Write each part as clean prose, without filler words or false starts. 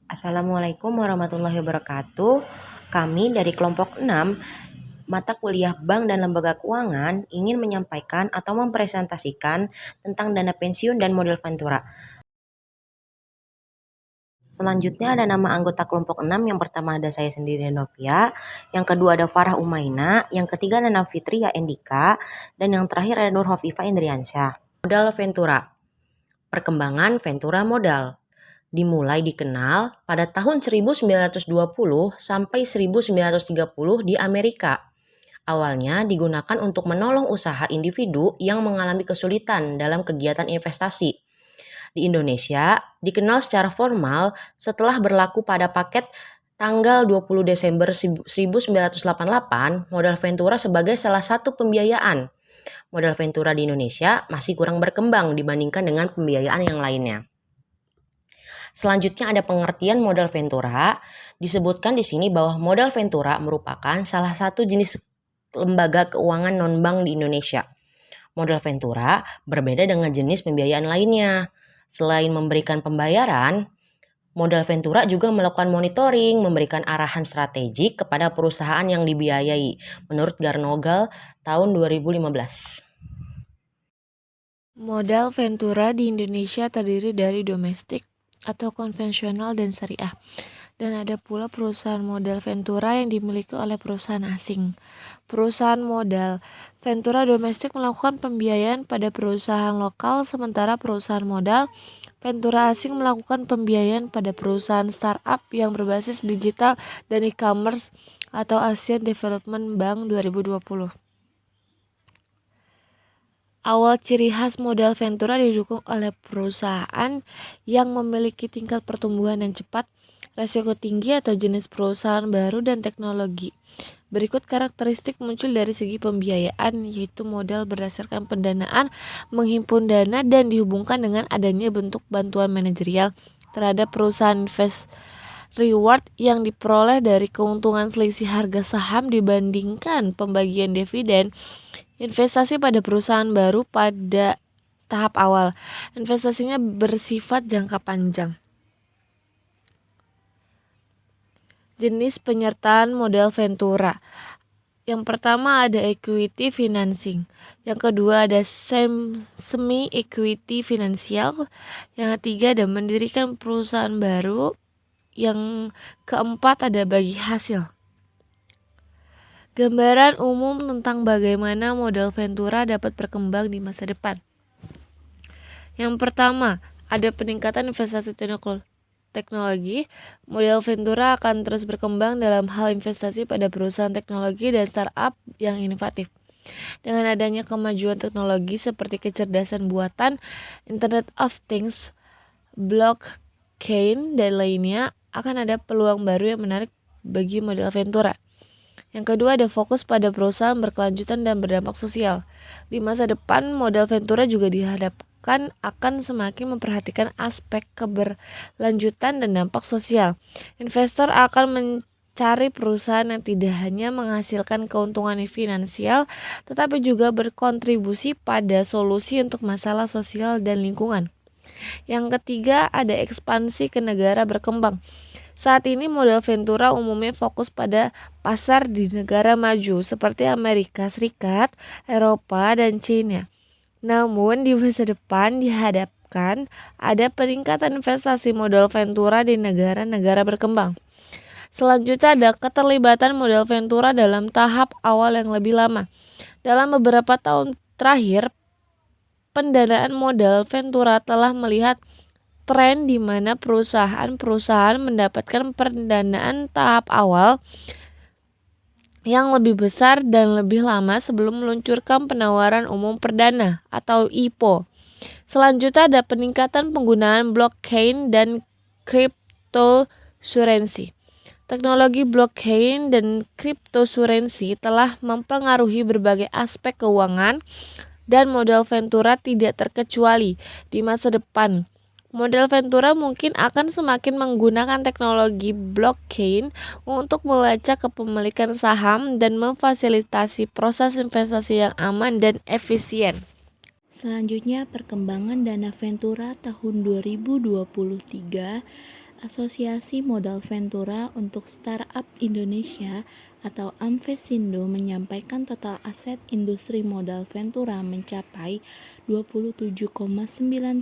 Assalamualaikum warahmatullahi wabarakatuh. Kami dari kelompok 6 mata kuliah Bank dan Lembaga Keuangan ingin menyampaikan atau mempresentasikan tentang dana pensiun dan model Ventura. Selanjutnya ada nama anggota kelompok 6. Yang pertama ada saya sendiri Novia, yang kedua ada Farah Umaina, yang ketiga ada Nafitria Endika, dan yang terakhir ada Nur Hofifa Indriansyah. Modal Ventura. Perkembangan Ventura modal dimulai dikenal pada tahun 1920 sampai 1930 di Amerika. Awalnya digunakan untuk menolong usaha individu yang mengalami kesulitan dalam kegiatan investasi. Di Indonesia, dikenal secara formal setelah berlaku pada paket tanggal 20 Desember 1988 modal Ventura sebagai salah satu pembiayaan. Modal Ventura di Indonesia masih kurang berkembang dibandingkan dengan pembiayaan yang lainnya. Selanjutnya ada pengertian modal Ventura. Disebutkan di sini bahwa modal Ventura merupakan salah satu jenis lembaga keuangan non-bank di Indonesia. Modal Ventura berbeda dengan jenis pembiayaan lainnya. Selain memberikan pembayaran, modal Ventura juga melakukan monitoring, memberikan arahan strategik kepada perusahaan yang dibiayai, menurut Garnogal tahun 2015. Modal Ventura di Indonesia terdiri dari domestik atau konvensional dan syariah. Dan ada pula perusahaan modal Ventura yang dimiliki oleh perusahaan asing. Perusahaan modal Ventura domestik melakukan pembiayaan pada perusahaan lokal, sementara perusahaan modal Ventura asing melakukan pembiayaan pada perusahaan startup yang berbasis digital dan e-commerce atau Asian Development Bank 2020. Awal ciri khas modal Ventura didukung oleh perusahaan yang memiliki tingkat pertumbuhan yang cepat, resiko tinggi atau jenis perusahaan baru dan teknologi. Berikut karakteristik muncul dari segi pembiayaan, yaitu modal berdasarkan pendanaan, menghimpun dana dan dihubungkan dengan adanya bentuk bantuan manajerial terhadap perusahaan reward yang diperoleh dari keuntungan selisih harga saham dibandingkan pembagian dividen. Investasi pada perusahaan baru pada tahap awal. Investasinya bersifat jangka panjang. Jenis penyertaan modal Ventura. Yang pertama ada equity financing. Yang kedua ada semi equity finansial. Yang ketiga ada mendirikan perusahaan baru. Yang keempat ada bagi hasil. Gambaran umum tentang bagaimana modal Ventura dapat berkembang di masa depan. Yang pertama, ada peningkatan investasi teknologi. Modal Ventura akan terus berkembang dalam hal investasi pada perusahaan teknologi dan startup yang inovatif. Dengan adanya kemajuan teknologi seperti kecerdasan buatan, Internet of Things, blockchain, dan lainnya, akan ada peluang baru yang menarik bagi modal Ventura. Yang kedua ada fokus pada perusahaan berkelanjutan dan berdampak sosial. Di masa depan, modal Ventura juga dihadapkan akan semakin memperhatikan aspek keberlanjutan dan dampak sosial. Investor akan mencari perusahaan yang tidak hanya menghasilkan keuntungan finansial, tetapi juga berkontribusi pada solusi untuk masalah sosial dan lingkungan. Yang ketiga ada ekspansi ke negara berkembang. Saat ini modal Ventura umumnya fokus pada pasar di negara maju seperti Amerika Serikat, Eropa, dan China. Namun di masa depan dihadapkan ada peningkatan investasi modal Ventura di negara-negara berkembang. Selanjutnya ada keterlibatan modal Ventura dalam tahap awal yang lebih lama. Dalam beberapa tahun terakhir, pendanaan modal Ventura telah melihat tren di mana perusahaan-perusahaan mendapatkan pendanaan tahap awal yang lebih besar dan lebih lama sebelum meluncurkan penawaran umum perdana atau IPO. Selanjutnya ada peningkatan penggunaan blockchain dan cryptocurrency. Teknologi blockchain dan cryptocurrency telah mempengaruhi berbagai aspek keuangan dan modal Ventura tidak terkecuali. Di masa depan, modal Ventura mungkin akan semakin menggunakan teknologi blockchain untuk melacak kepemilikan saham dan memfasilitasi proses investasi yang aman dan efisien. Selanjutnya perkembangan dana Ventura tahun 2023 Asosiasi Modal Ventura untuk Startup Indonesia atau Amvesindo menyampaikan total aset industri modal Ventura mencapai 27,9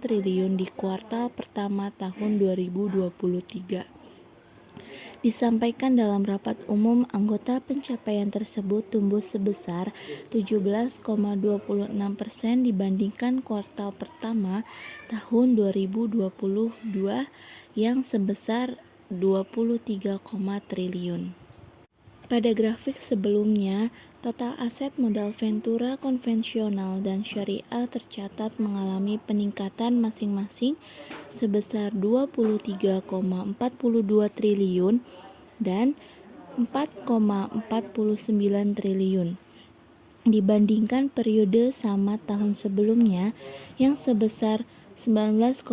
triliun di kuartal pertama tahun 2023. Disampaikan dalam rapat umum, anggota pencapaian tersebut tumbuh sebesar 17,26% dibandingkan kuartal pertama tahun 2022 yang sebesar 23, triliun. Pada grafik sebelumnya, total aset modal Ventura konvensional dan syariah tercatat mengalami peningkatan masing-masing sebesar 23,42 triliun dan 4,49 triliun dibandingkan periode sama tahun sebelumnya yang sebesar 19,31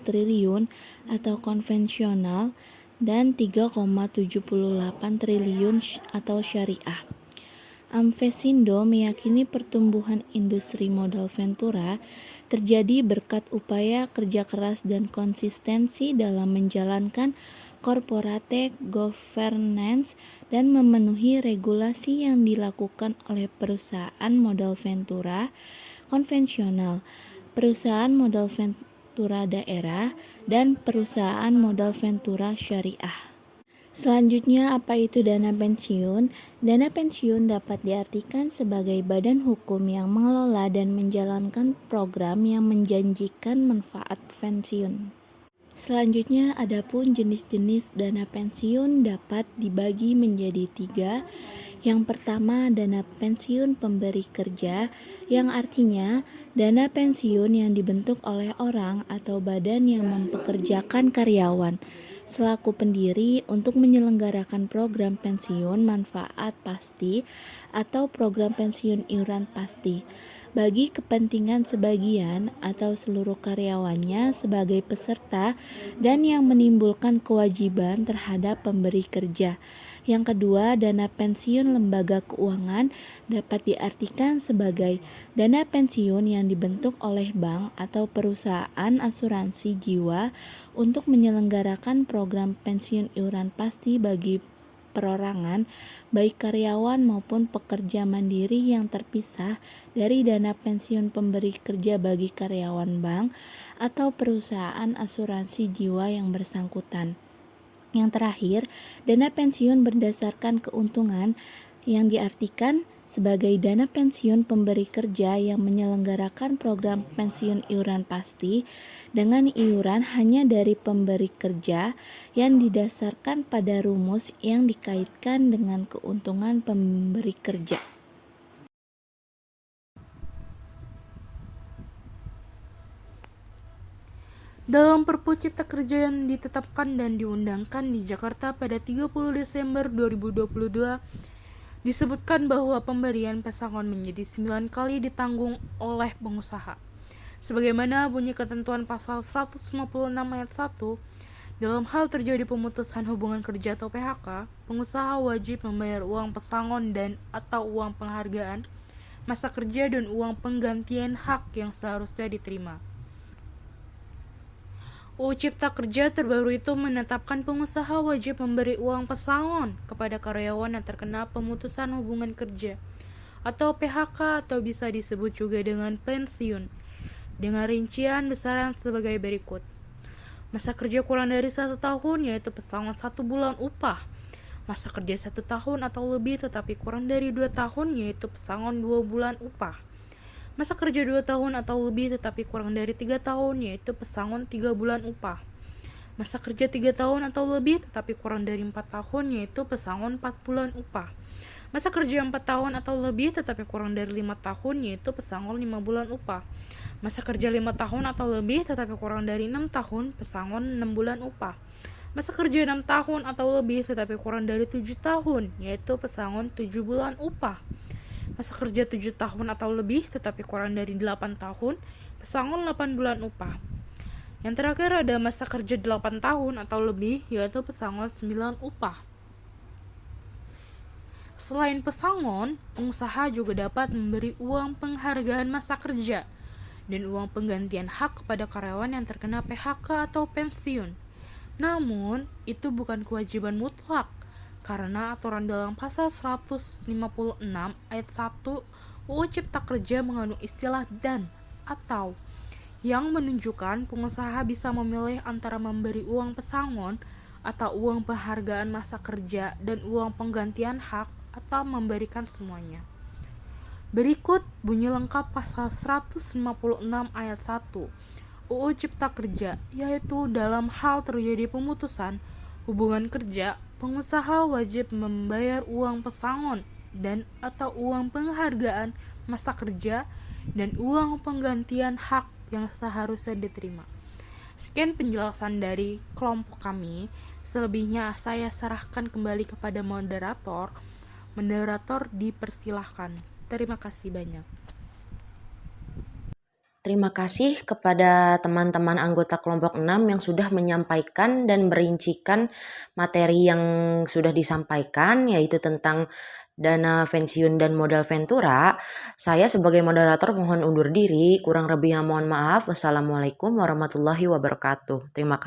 triliun atau konvensional dan 3,78 triliun atau syariah. Amvesindo meyakini pertumbuhan industri modal Ventura terjadi berkat upaya kerja keras dan konsistensi dalam menjalankan corporate governance dan memenuhi regulasi yang dilakukan oleh perusahaan modal Ventura konvensional, perusahaan modal Ventura daerah, dan perusahaan modal Ventura syariah. Selanjutnya, apa itu dana pensiun? Dana pensiun dapat diartikan sebagai badan hukum yang mengelola dan menjalankan program yang menjanjikan manfaat pensiun. Selanjutnya, adapun jenis-jenis dana pensiun dapat dibagi menjadi 3. Yang pertama, dana pensiun pemberi kerja, yang artinya dana pensiun yang dibentuk oleh orang atau badan yang mempekerjakan karyawan selaku pendiri untuk menyelenggarakan program pensiun manfaat pasti atau program pensiun iuran pasti bagi kepentingan sebagian atau seluruh karyawannya sebagai peserta dan yang menimbulkan kewajiban terhadap pemberi kerja. Yang kedua, dana pensiun lembaga keuangan dapat diartikan sebagai dana pensiun yang dibentuk oleh bank atau perusahaan asuransi jiwa untuk menyelenggarakan program pensiun iuran pasti bagi perorangan, baik karyawan maupun pekerja mandiri yang terpisah dari dana pensiun pemberi kerja bagi karyawan bank atau perusahaan asuransi jiwa yang bersangkutan. Yang terakhir, dana pensiun berdasarkan keuntungan yang diartikan sebagai dana pensiun pemberi kerja yang menyelenggarakan program pensiun iuran pasti dengan iuran hanya dari pemberi kerja yang didasarkan pada rumus yang dikaitkan dengan keuntungan pemberi kerja. Dalam Perpu Cipta Kerja yang ditetapkan dan diundangkan di Jakarta pada 30 Desember 2022, disebutkan bahwa pemberian pesangon menjadi 9 kali ditanggung oleh pengusaha. Sebagaimana bunyi ketentuan pasal 156 ayat 1, dalam hal terjadi pemutusan hubungan kerja atau PHK, pengusaha wajib membayar uang pesangon dan atau uang penghargaan, masa kerja dan uang penggantian hak yang seharusnya diterima. UU Cipta Kerja terbaru itu menetapkan pengusaha wajib memberi uang pesangon kepada karyawan yang terkena pemutusan hubungan kerja atau PHK atau bisa disebut juga dengan pensiun, dengan rincian besaran sebagai berikut. Masa kerja kurang dari 1 tahun yaitu pesangon 1 bulan upah. Masa kerja 1 tahun atau lebih tetapi kurang dari 2 tahun yaitu pesangon 2 bulan upah. Masa kerja 2 tahun atau lebih tetapi kurang dari 3 tahun yaitu pesangon 3 bulan upah. Masa kerja 3 tahun atau lebih tetapi kurang dari 4 tahun yaitu pesangon 4 bulan upah. Masa kerja 4 tahun atau lebih tetapi kurang dari 5 tahun yaitu pesangon 5 bulan upah. Masa kerja 5 tahun atau lebih tetapi kurang dari 6 tahun pesangon 6 bulan upah. Masa kerja 6 tahun atau lebih tetapi kurang dari 7 tahun yaitu pesangon 7 bulan upah. Masa kerja 7 tahun atau lebih tetapi kurang dari 8 tahun, pesangon 8 bulan upah. Yang terakhir ada masa kerja 8 tahun atau lebih yaitu pesangon 9 upah. Selain pesangon, pengusaha juga dapat memberi uang penghargaan masa kerja dan uang penggantian hak kepada karyawan yang terkena PHK atau pensiun. Namun, itu bukan kewajiban mutlak, karena aturan dalam pasal 156 ayat 1 UU Cipta Kerja mengandung istilah dan atau yang menunjukkan pengusaha bisa memilih antara memberi uang pesangon atau uang penghargaan masa kerja dan uang penggantian hak atau memberikan semuanya. Berikut bunyi lengkap pasal 156 ayat 1 UU Cipta Kerja, yaitu dalam hal terjadi pemutusan hubungan kerja, pengusaha wajib membayar uang pesangon dan atau uang penghargaan masa kerja dan uang penggantian hak yang seharusnya diterima. Sekian penjelasan dari kelompok kami. Selebihnya saya serahkan kembali kepada moderator. Moderator dipersilahkan. Terima kasih banyak. Terima kasih kepada teman-teman anggota kelompok 6 yang sudah menyampaikan dan merincikan materi yang sudah disampaikan, yaitu tentang dana pensiun dan modal Ventura. Saya sebagai moderator mohon undur diri, kurang lebihnya mohon maaf. Wassalamualaikum warahmatullahi wabarakatuh. Terima kasih.